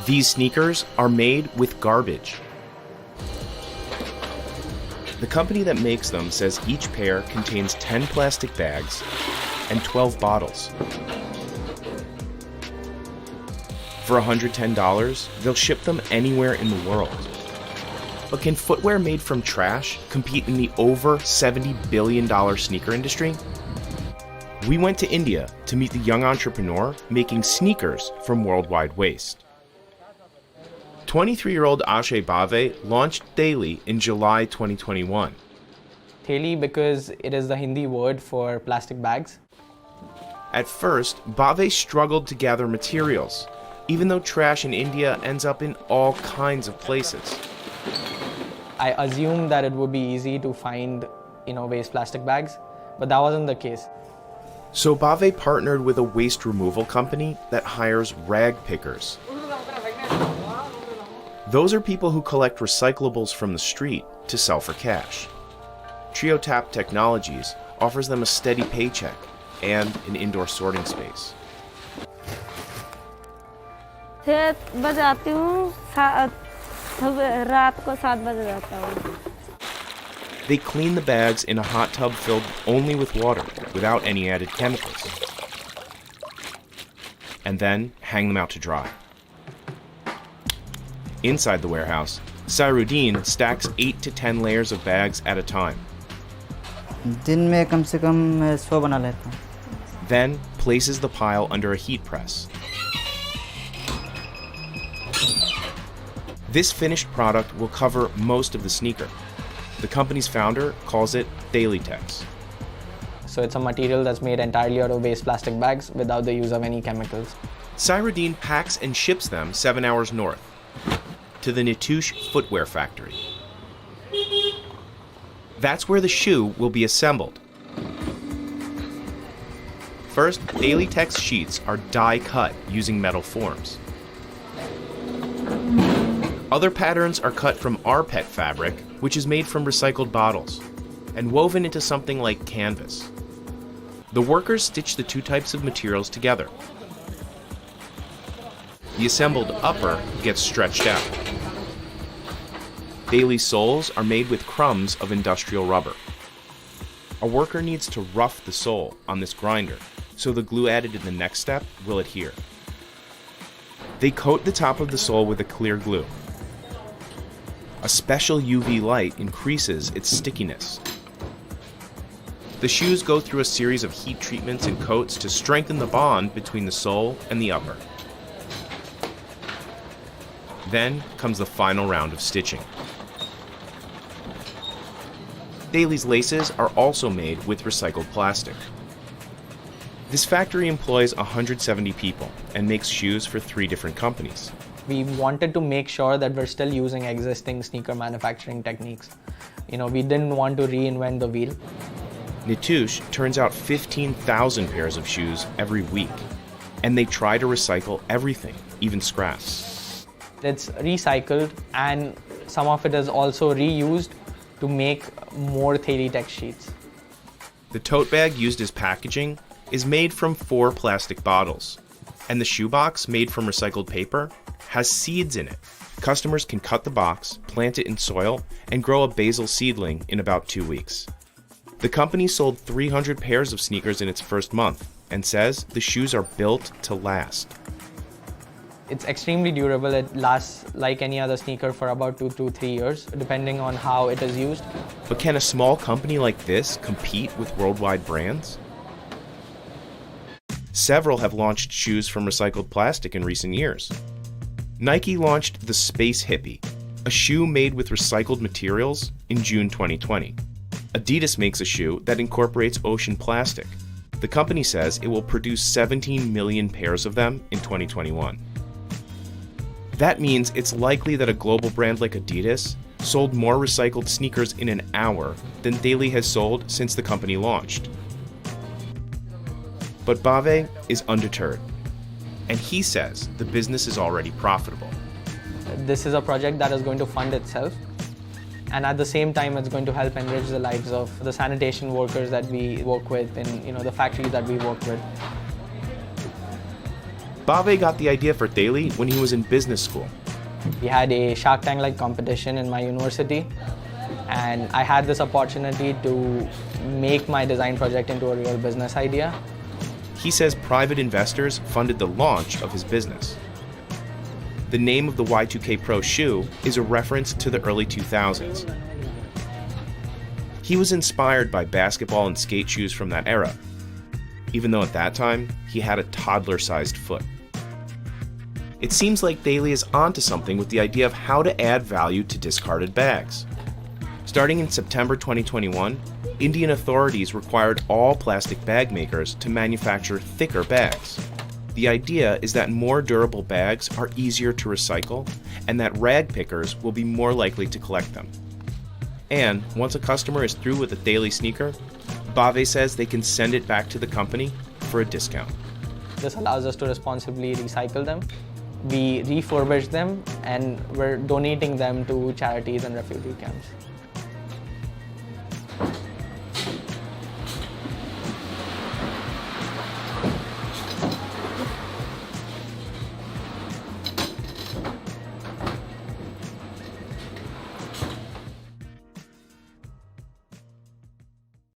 These sneakers are made with garbage. The company that makes them says each pair contains 10 plastic bags and 12 bottles. For $110, they'll ship them anywhere in the world. But can footwear made from trash compete in the over $70 billion sneaker industry? We went to India to meet the young entrepreneur making sneakers from worldwide waste. 23-year-old Akshay Bhave launched Theli in July 2021. Theli because it is the Hindi word for plastic bags. At first, Bhave struggled to gather materials, even though trash in India ends up in all kinds of places. I assumed that it would be easy to find, waste plastic bags, but that wasn't the case. So Bhave partnered with a waste removal company that hires rag pickers. Those are people who collect recyclables from the street to sell for cash. TrioTap Technologies offers them a steady paycheck and an indoor sorting space. They clean the bags in a hot tub filled only with water, without any added chemicals, and then hang them out to dry. Inside the warehouse, Sairuddin stacks 8 to 10 layers of bags at a time. Then places the pile under a heat press. This finished product will cover most of the sneaker. The company's founder calls it Thelitex. So it's a material that's made entirely out of waste plastic bags without the use of any chemicals. Sairuddin packs and ships them 7 hours north to the Nitush footwear factory. That's where the shoe will be assembled. First, Thelitex sheets are die cut using metal forms. Other patterns are cut from rPET fabric, which is made from recycled bottles, and woven into something like canvas. The workers stitch the two types of materials together. The assembled upper gets stretched out. Theli soles are made with crumbs of industrial rubber. A worker needs to rough the sole on this grinder, so the glue added in the next step will adhere. They coat the top of the sole with a clear glue. A special UV light increases its stickiness. The shoes go through a series of heat treatments and coats to strengthen the bond between the sole and the upper. Then comes the final round of stitching. Theli's laces are also made with recycled plastic. This factory employs 170 people and makes shoes for 3 different companies. We wanted to make sure that we're still using existing sneaker manufacturing techniques. We didn't want to reinvent the wheel. Nitush turns out 15,000 pairs of shoes every week, and they try to recycle everything, even scraps. It's recycled, and some of it is also reused to make more Thelitex sheets. The tote bag used as packaging is made from 4 plastic bottles, and the shoebox, made from recycled paper, has seeds in it. Customers can cut the box, plant it in soil, and grow a basil seedling in about 2 weeks. The company sold 300 pairs of sneakers in its first month and says the shoes are built to last. It's extremely durable. It lasts like any other sneaker for about 2 to 3 years, depending on how it is used. But can a small company like this compete with worldwide brands? Several have launched shoes from recycled plastic in recent years. Nike launched the Space Hippie, a shoe made with recycled materials, in June 2020. Adidas makes a shoe that incorporates ocean plastic. The company says it will produce 17 million pairs of them in 2021. That means it's likely that a global brand like Adidas sold more recycled sneakers in an hour than Theli has sold since the company launched. But Bhave is undeterred, and he says the business is already profitable. This is a project that is going to fund itself, and at the same time it's going to help enrich the lives of the sanitation workers that we work with and the factories that we work with. Bave got the idea for Theli when he was in business school. We had a Shark Tank-like competition in my university, and I had this opportunity to make my design project into a real business idea. He says private investors funded the launch of his business. The name of the Y2K Pro shoe is a reference to the early 2000s. He was inspired by basketball and skate shoes from that era, even though at that time he had a toddler-sized foot. It seems like Theli is onto something with the idea of how to add value to discarded bags. Starting in September 2021, Indian authorities required all plastic bag makers to manufacture thicker bags. The idea is that more durable bags are easier to recycle, and that rag pickers will be more likely to collect them. And once a customer is through with a Theli sneaker, Bave says they can send it back to the company for a discount. This allows us to responsibly recycle them. We refurbish them, and we're donating them to charities and refugee camps.